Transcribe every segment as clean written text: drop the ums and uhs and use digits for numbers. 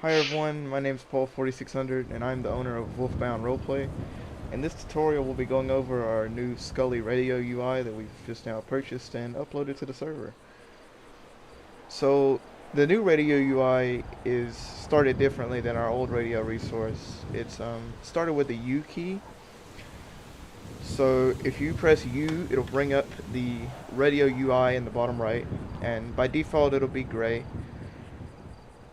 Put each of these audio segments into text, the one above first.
Hi everyone, my name is Paul4600 and I'm the owner of Wolfbound Roleplay. In this tutorial we'll be going over our new Scully radio UI that we've just now purchased and uploaded to the server. So the new radio UI is started differently than our old radio resource. It's started with the U key. So if you press U, it'll bring up the radio UI in the bottom right, and by default it'll be gray.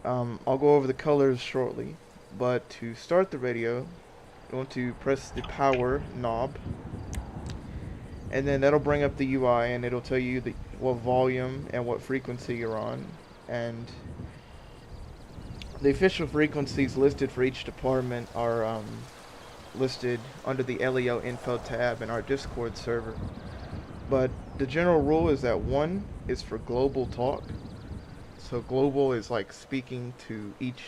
I'll go over the colors shortly, but to start the radio, you want to press the power knob, and then that'll bring up the UI, and it'll tell you what volume and what frequency you're on, and the official frequencies listed for each department are listed under the LEO info tab in our Discord server. But the general rule is that 1 is for global talk. So global is like speaking to each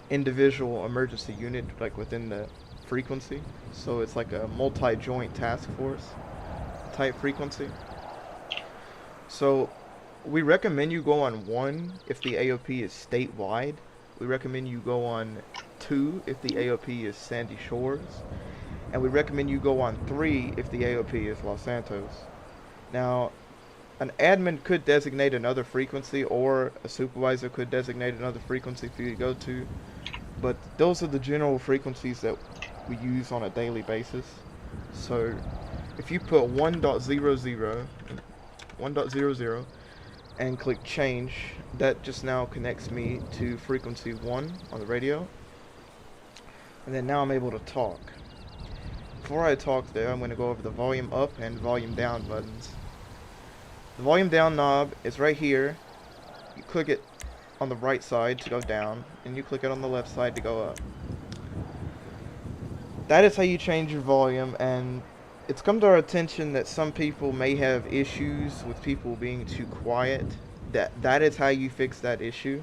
individual emergency unit like within the frequency. So it's like a multi-joint task force type frequency. So we recommend you go on 1 if the AOP is statewide. We recommend you go on 2 if the AOP is Sandy Shores. And we recommend you go on 3 if the AOP is Los Santos. Now, an admin could designate another frequency, or a supervisor could designate another frequency for you to go to, but those are the general frequencies that we use on a daily basis. So if you put 1.00 and click change, that just now connects me to frequency 1 on the radio, and then now I'm able to talk. Before I talk there, I'm going to go over the volume up and volume down buttons. The volume down knob is right here. You click it on the right side to go down, and you click it on the left side to go up. That is how you change your volume, and it's come to our attention that some people may have issues with people being too quiet. That is how you fix that issue.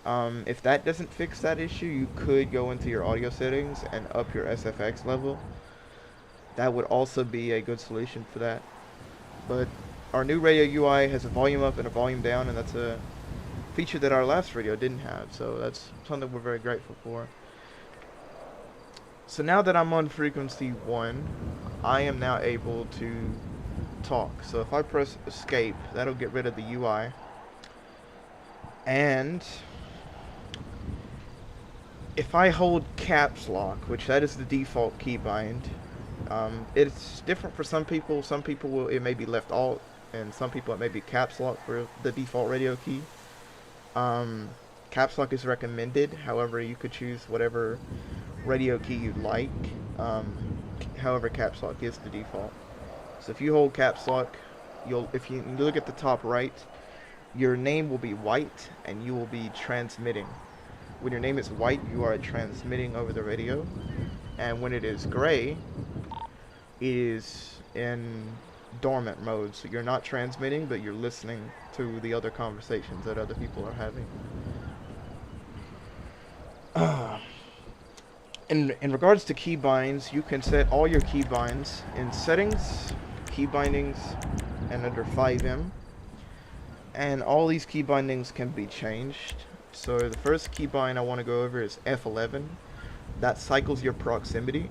If that doesn't fix that issue, you could go into your audio settings and up your SFX level. That would also be a good solution for that. But our new radio UI has a volume up and a volume down, and that's a feature that our last radio didn't have, so that's something we're very grateful for. So now that I'm on frequency 1, I am now able to talk. So if I press escape, that'll get rid of the UI. And if I hold caps lock, which that is the default keybind, it's different for some people. Some people it may be left alt, and some people it may be caps lock for the default radio key. Caps lock is recommended. However, you could choose whatever radio key you'd like. However, caps lock is the default. So if you hold caps lock, if you look at the top right, your name will be white and you will be transmitting. When your name is white, you are transmitting over the radio, and when it is gray, it is in dormant mode, so you're not transmitting, but you're listening to the other conversations that other people are having. In regards to keybinds, you can set all your keybinds in settings, key bindings, and under Fivem, and all these key bindings can be changed. So the first keybind I want to go over is F11. That cycles your proximity.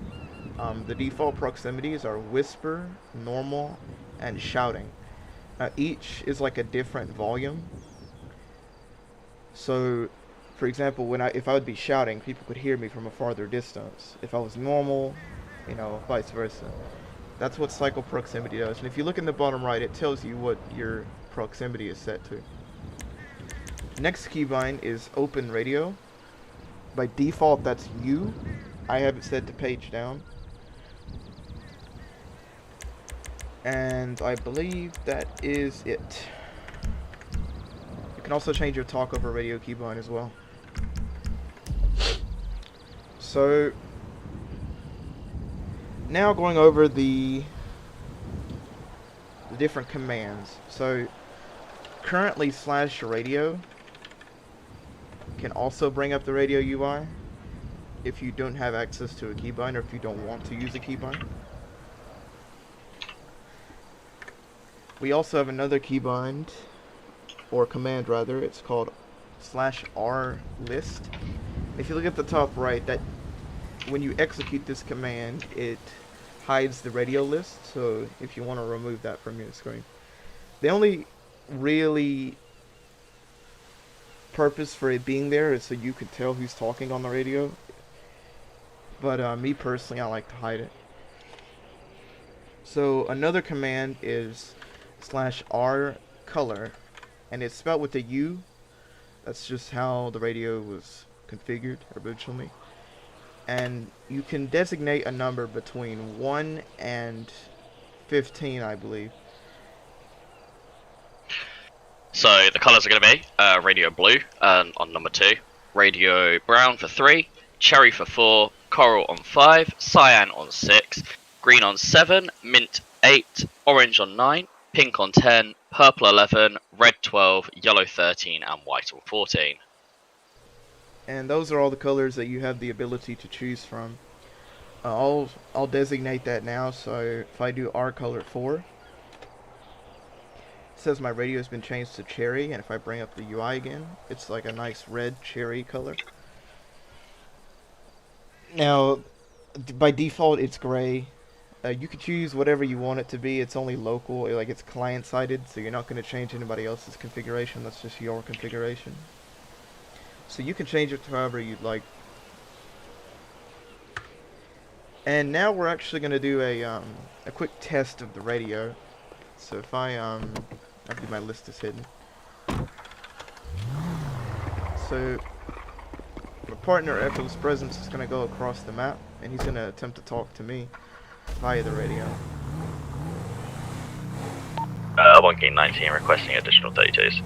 The default proximities are whisper, normal, and shouting. Each is like a different volume. So, for example, if I would be shouting, people could hear me from a farther distance. If I was normal, vice versa. That's what cycle proximity does. And if you look in the bottom right, it tells you what your proximity is set to. Next keybind is open radio. By default, that's U. I have it set to page down. And I believe that is it. You can also change your talk over radio keybind as well. So now going over the different commands. So currently /radio can also bring up the radio UI if you don't have access to a keybind, or if you don't want to use a keybind. We also have another keybind, or command rather, it's called /r list. If you look at the top right, that when you execute this command, it hides the radio list. So if you want to remove that from your screen, the only really purpose for it being there is so you can tell who's talking on the radio. But me personally, I like to hide it. So another command is /r color, and it's spelled with a U. That's just how the radio was configured originally. And you can designate a number between 1 and 15, I believe. So the colours are going to be radio blue on number 2, radio brown for 3, cherry for 4, coral on 5, cyan on 6, green on 7, mint 8, orange on 9, pink on 10, purple 11, red 12, yellow 13, and white on 14. And those are all the colors that you have the ability to choose from. I'll designate that now. So if I do R color 4, it says my radio has been changed to cherry, and if I bring up the UI again, it's like a nice red cherry color. Now, by default, it's gray. You can choose whatever you want it to be. It's only local, like it's client-sided, so you're not going to change anybody else's configuration. That's just your configuration. So you can change it to however you'd like. And now we're actually going to do a quick test of the radio. So if I believe my list is hidden. So my partner Echo's presence is going to go across the map, and he's going to attempt to talk to me via the radio. 1 King 19 requesting additional 32s.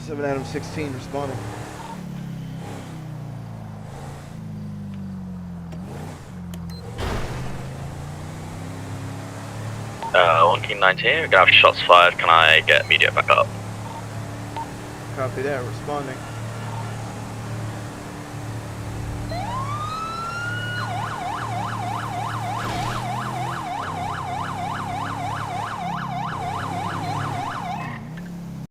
7 Adam 16 responding. One King 19, we're going to have shots fired. Can I get immediate backup? Copy that, responding.